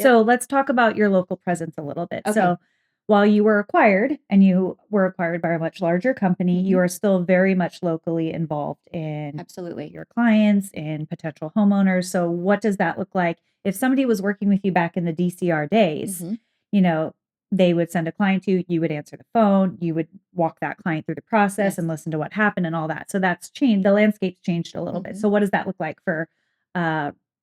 So let's talk about your local presence a little bit. Okay. So while you were acquired and you were acquired by a much larger company, you are still very much locally involved in Absolutely. your clients and potential homeowners. So what does that look like? If somebody was working with you back in the DCR days, Mhm. you know, they would send a client to you, you would answer the phone, you would walk that client through the process Yes. and listen to what happened and all that. So that's changed. The landscape's changed a little bit. Mhm. So what does that look like for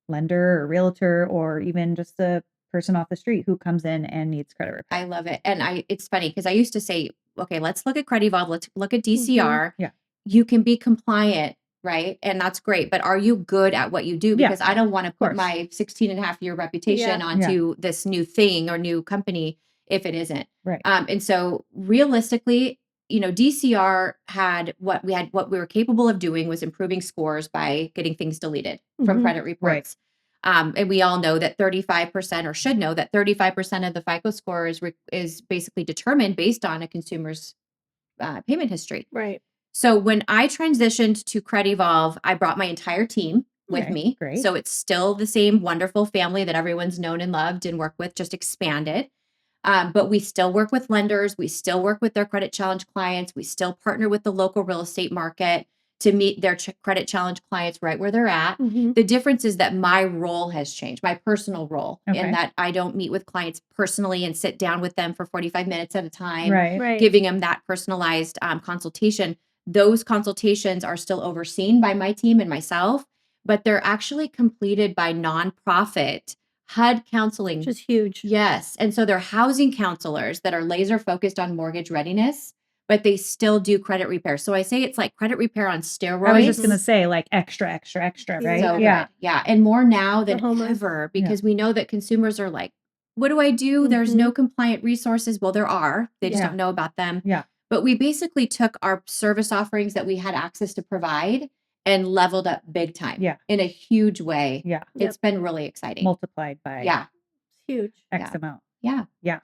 lender or realtor or even just a person off the street who comes in and needs credit I repair? love it. And it's funny because I used to say, okay, let's look at CrediVault, let's look at Mhm. DCR. Yeah. You can be compliant, right? And that's great. But are you good at what you do? Yeah, Because I don't want to of put course. my 16 and a half year reputation Yeah. onto this new thing or new company if it isn't. Right. And so realistically, DCR what we were capable of doing was improving scores by getting things deleted from Mhm. credit Right. reports. And we all know that 35% or should know that 35% of the FICO score is basically determined based on a consumer's payment history. Right. So when I transitioned to CredEvolve, I brought my entire team with Okay, me. great. So it's still the same wonderful family that everyone's known and loved and worked with, just expanded. But we still work with lenders. We still work with their credit challenge clients. We still partner with the local real estate market to meet their credit challenge clients right where they're at. Mhm. The difference is that my role has changed, my personal role, in Okay. that I don't meet with clients personally and sit down with them for 45 minutes at a time, Right. Right. giving them that personalized consultation. Those consultations are still overseen by my team and myself, but they're actually completed by nonprofit HUD counseling. Which is huge. Yes. And so they're housing counselors that are laser focused on mortgage readiness, but they still do credit repair. So I say it's like credit repair on steroids. I was just gonna say like extra, extra, extra, right? So Yeah. good. Yeah. And more now For than homeless. ever because we know that consumers are like, what do I do? There's no compliant resources. Well, there are. They just Yeah. don't know about them. Yeah. But we basically took our service offerings that we had access to provide and leveled up big time Yeah. in a huge way. Yeah. It's been really exciting. Multiplied by Yeah. It's huge. X Yeah. amount. Yeah. Yeah.